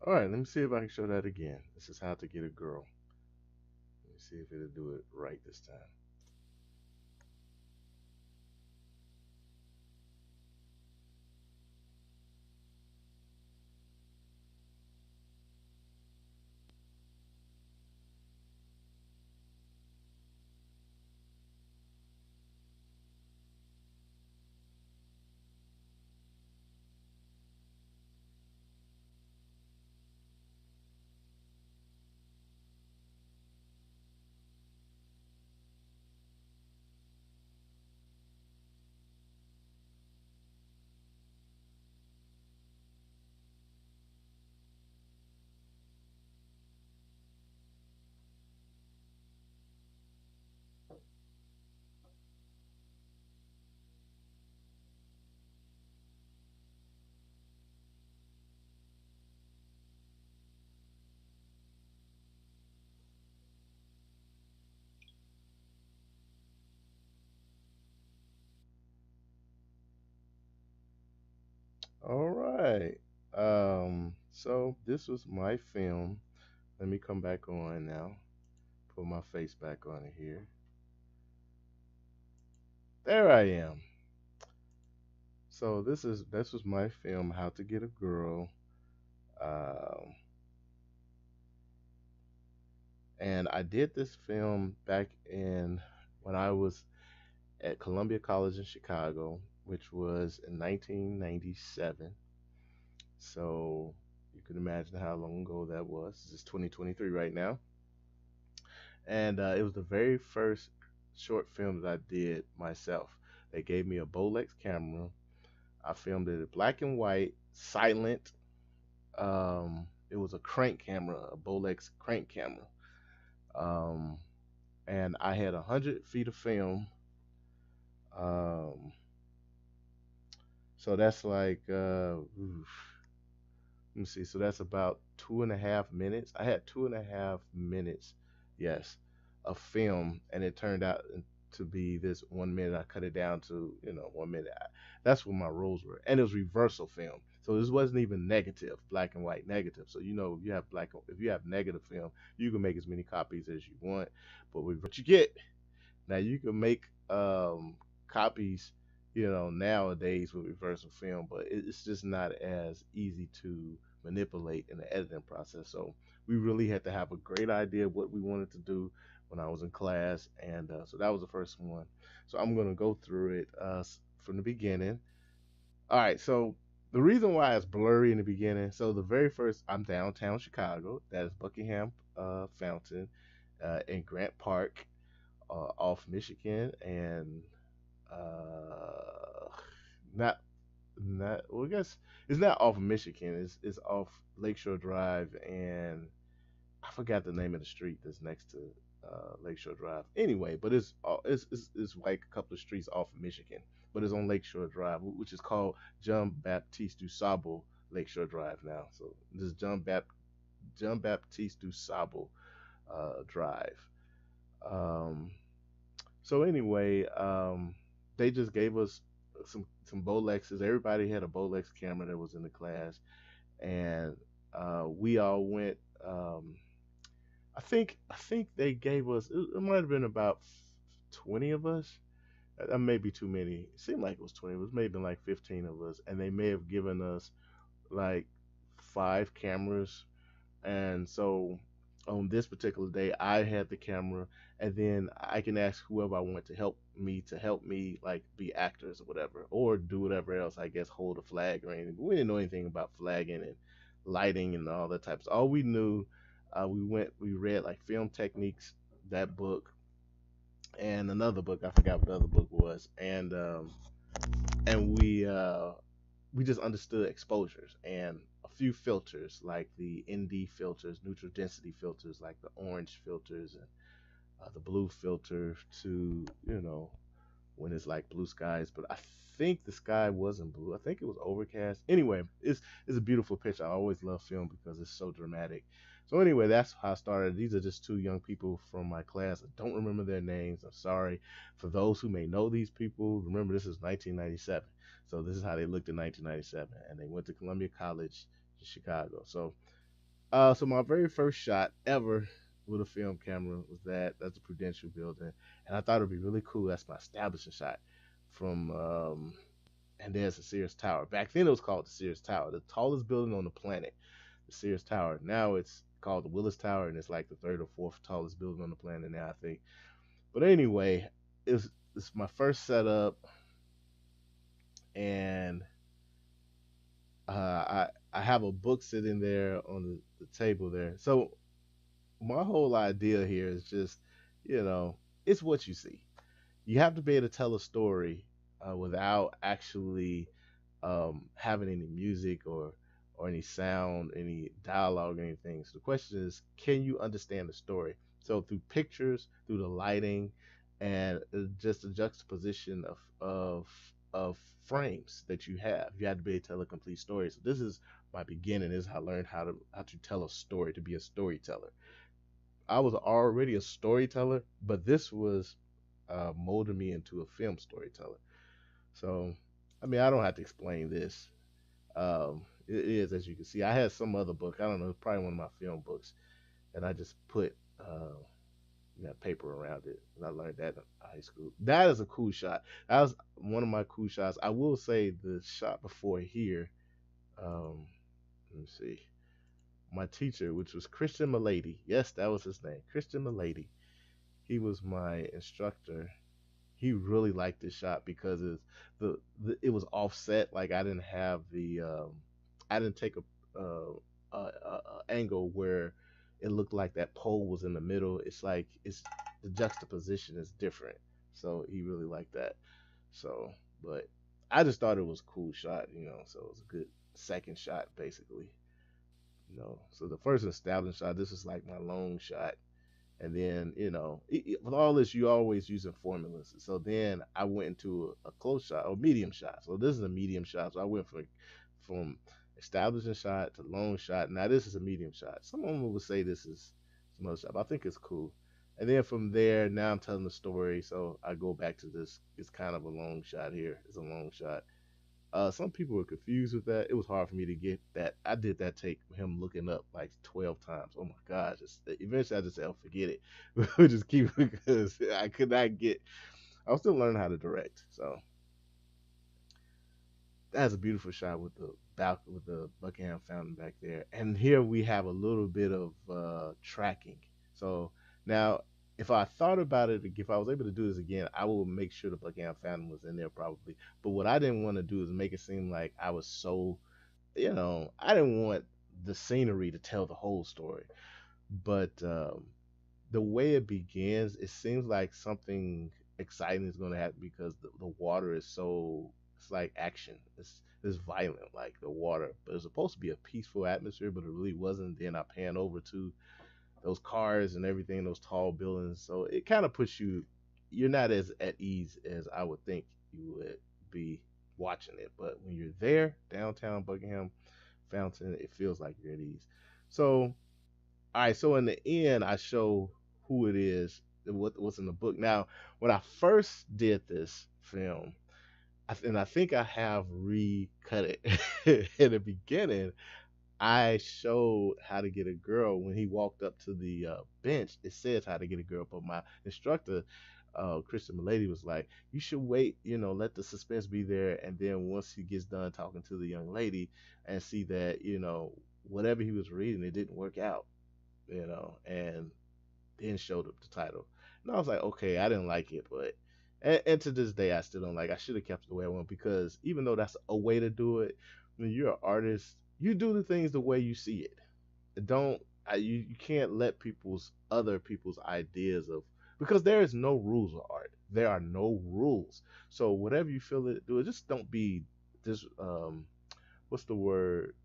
All right, let me see if I can show that again. This is how to get a girl. Let me see if it'll do it right this time. All right. So this was my film. Let me come back on now. Put my face back on it here. There I am. So this was my film, How to Get a Girl. Um, and I did this film back in when I was at Columbia College in Chicago, which was in 1997. So you can imagine how long ago that was. This is 2023 right now. And it was the very first short film that I did myself. They gave me a Bolex camera. I filmed it in black and white, silent. It was a crank camera, a Bolex crank camera. Um, and I had 100 feet of film. Um, so that's like, let me see. So that's about 2.5 minutes. I had 2.5 minutes, yes, of film, and it turned out to be this 1 minute. I cut it down to 1 minute. That's what my rules were, and it was reversal film. So this wasn't even negative, black and white negative. So if you have if you have negative film, you can make as many copies as you want. But with what you get now, you can make copies, nowadays with reversal film, but it's just not as easy to manipulate in the editing process. So we really had to have a great idea of what we wanted to do when I was in class, and so that was the first one. So I'm gonna go through it from the beginning. All right, so the reason why it's blurry in the beginning. So the very first, I'm downtown Chicago. That is Buckingham Fountain in Grant Park, off Michigan, and uh, not well, I guess it's not off Michigan. It's off Lakeshore Drive, and I forgot the name of the street that's next to Lakeshore Drive. Anyway, but it's like a couple of streets off of Michigan, but it's on Lakeshore Drive, which is called John Baptiste du Sable Lakeshore Drive now. So this is John Baptiste du Sable Drive. Um, so anyway, they just gave us some Bolexes. Everybody had a Bolex camera that was in the class, and we all went. I think they gave us. It might have been about 20 of us. That may be too many. It seemed like it was 20. It was maybe like 15 of us, and they may have given us like 5 cameras. And so on this particular day, I had the camera, and then I can ask whoever I want to help me like be actors or whatever, or do whatever else. I guess hold a flag or anything. But we didn't know anything about flagging and lighting and all that types. All we knew, we read like film techniques, that book, and another book. I forgot what the other book was, and we just understood exposures and a few filters like the ND filters, neutral density filters, like the orange filters and the blue filter to when it's like blue skies. But I think the sky wasn't blue. I think it was overcast. Anyway, it's a beautiful picture. I always love film because it's so dramatic. So anyway, that's how I started. These are just 2 young people from my class. I don't remember their names. I'm sorry. For those who may know these people, remember this is 1997. So this is how they looked in 1997, and they went to Columbia College in Chicago. So So my very first shot ever with a film camera was that's a Prudential building, and I thought it'd be really cool. That's my establishing shot from, and there's the Sears Tower. Back then it was called the Sears Tower, the tallest building on the planet, the Sears Tower. Now it's called the Willis Tower, and it's like the third or fourth tallest building on the planet now, I think. But anyway, it's my first setup, and I have a book sitting there on the table there. So my whole idea here is just, you know, it's what you see. You have to be able to tell a story without actually having any music or any sound, any dialogue, or anything. So the question is, can you understand the story? So through pictures, through the lighting, and just the juxtaposition of frames that you have to be able to tell a complete story. So this is my beginning. This is how I learned how to tell a story, to be a storyteller. I was already a storyteller, but this was molding me into a film storyteller. So, I mean, I don't have to explain this. It is, as you can see, I had some other book. I don't know, probably one of my film books, and I just put paper around it. And I learned that in high school. That is a cool shot. That was one of my cool shots. I will say the shot before here. Um, let me see. My teacher, which was Christian Milady. Yes, that was his name, Christian Milady. He was my instructor. He really liked this shot because it was offset. Like I didn't have the I didn't take a angle where it looked like that pole was in the middle. It's like it's the juxtaposition is different. So he really liked that. So, but I just thought it was a cool shot, So it was a good second shot, basically. So the first establishing shot, this is like my long shot. And then, with all this, you always using formulas. So then I went into a close shot or medium shot. So this is a medium shot. So I went from establishing shot to long shot. Now this is a medium shot. Someone would say this is some other shot, but I think it's cool. And then from there, now I'm telling the story. So I go back to this. It's kind of a long shot here. It's a long shot. Some people were confused with that. It was hard for me to get that. I did that take him looking up like 12 times. Oh my gosh. Eventually I just said, oh, forget it. We'll just keep it because I could not get, I was still learning how to direct. So that's a beautiful shot with the balcony, with the Buckingham Fountain back there. And here we have a little bit of tracking. So now, if I thought about it, if I was able to do this again, I would make sure the Buckingham Fountain was in there probably. But what I didn't want to do is make it seem like I was so, I didn't want the scenery to tell the whole story. But the way it begins, it seems like something exciting is going to happen because the water is so, it's like action. It's violent, like the water. But it's supposed to be a peaceful atmosphere, but it really wasn't. Then I pan over to those cars and everything, those tall buildings. So it kind of puts you, you're not as at ease as I would think you would be watching it. But when you're there, downtown Buckingham Fountain, it feels like you're at ease. So, all right. So in the end, I show who it is, what's in the book. Now, when I first did this film, and I think I have recut it in the beginning. I showed how to get a girl when he walked up to the bench. It says how to get a girl, but my instructor, Christian Milady, was like, "You should wait, let the suspense be there, and then once he gets done talking to the young lady, and see that whatever he was reading, it didn't work out, and then showed up the title." And I was like, "Okay, I didn't like it, but." And to this day, I still don't like. I should have kept it the way I went because even though that's a way to do it, when you're an artist, you do the things the way you see it. Don't you can't let other people's ideas of, because there is no rules of art. There are no rules. So whatever you feel it do, just don't be this what's the word,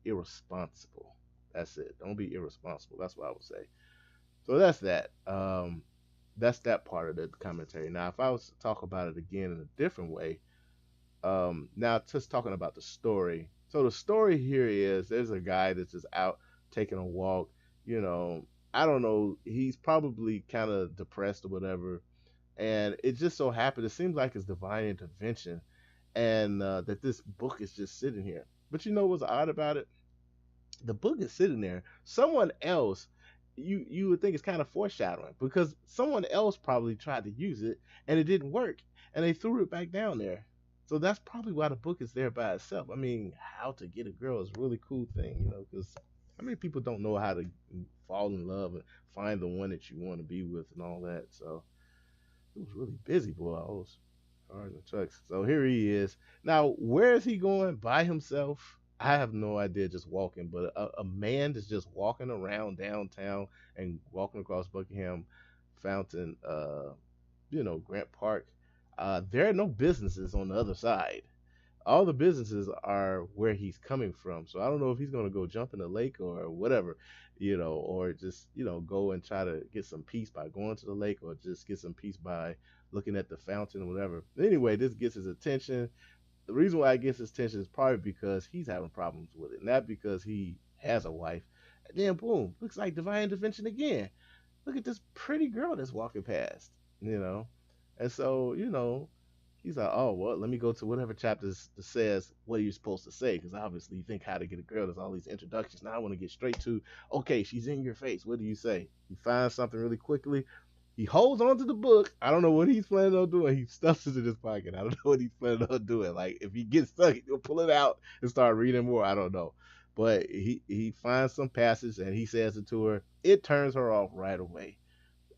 irresponsible. That's it. Don't be irresponsible. That's what I would say. So that's that part of the commentary. Now if I was to talk about it again in a different way, now just talking about the story. So the story here is there's a guy that's just out taking a walk. You know, I don't know. He's probably kind of depressed or whatever, and it just so happened. It seems like it's divine intervention, and that this book is just sitting here. But you know what's odd about it? The book is sitting there. Someone else, you would think it's kind of foreshadowing because someone else probably tried to use it and it didn't work, and they threw it back down there. So that's probably why the book is there by itself. I mean, how to get a girl is a really cool thing, because how many people don't know how to fall in love and find the one that you want to be with and all that. So it was really busy, boy. I was hard in trucks. So here he is. Now, where is he going by himself? I have no idea. Just walking, but a man that's just walking around downtown and walking across Buckingham Fountain, Grant Park. There are no businesses on the other side. All the businesses are where he's coming from. So I don't know if he's gonna go jump in the lake or whatever, or just go and try to get some peace by going to the lake, or just get some peace by looking at the fountain or whatever. Anyway, this gets his attention. The reason why it gets his attention is probably because he's having problems with it, not because he has a wife. And then boom, looks like divine intervention again. Look at this pretty girl that's walking past, you know. And so, he's like, oh, well, let me go to whatever chapter says what you're supposed to say. Because obviously, you think how to get a girl, there's all these introductions. Now I want to get straight to, okay, she's in your face. What do you say? He finds something really quickly. He holds on to the book. I don't know what he's planning on doing. He stuffs it in his pocket. I don't know what he's planning on doing. Like, if he gets stuck, he'll pull it out and start reading more. I don't know. But he finds some passage and he says it to her. It turns her off right away.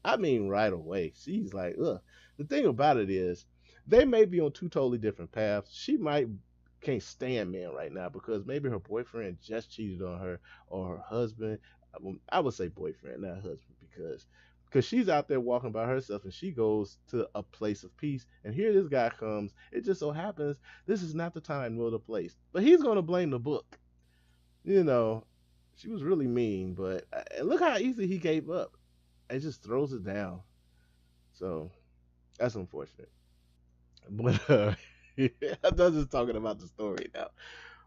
I mean, right away. She's like, ugh. The thing about it is, they may be on two totally different paths. She might can't stand men right now because maybe her boyfriend just cheated on her, or her husband. I would say boyfriend, not husband, because she's out there walking by herself and she goes to a place of peace. And here this guy comes. It just so happens this is not the time nor the place. But he's gonna blame the book. You know, she was really mean, but and look how easy he gave up. It just throws it down. So that's unfortunate. But I'm not just talking about the story now.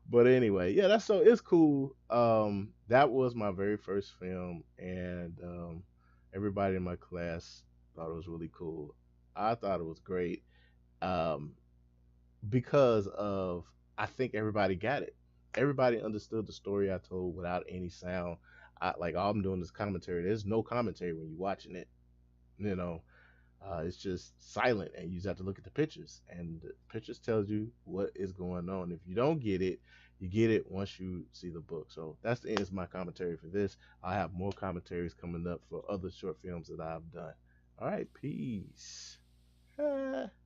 But anyway, yeah, that's so it's cool. That was my very first film, and everybody in my class thought it was really cool. I thought it was great um, because of I think everybody got it. Everybody understood the story I told without any sound. Like all I'm doing is commentary. There's no commentary when you're watching it. You know, it's just silent, and you just have to look at the pictures, and the pictures tells you what is going on. If you don't get it, you get it once you see the book. So that's the end of my commentary for this. I have more commentaries coming up for other short films that I've done. All right, peace.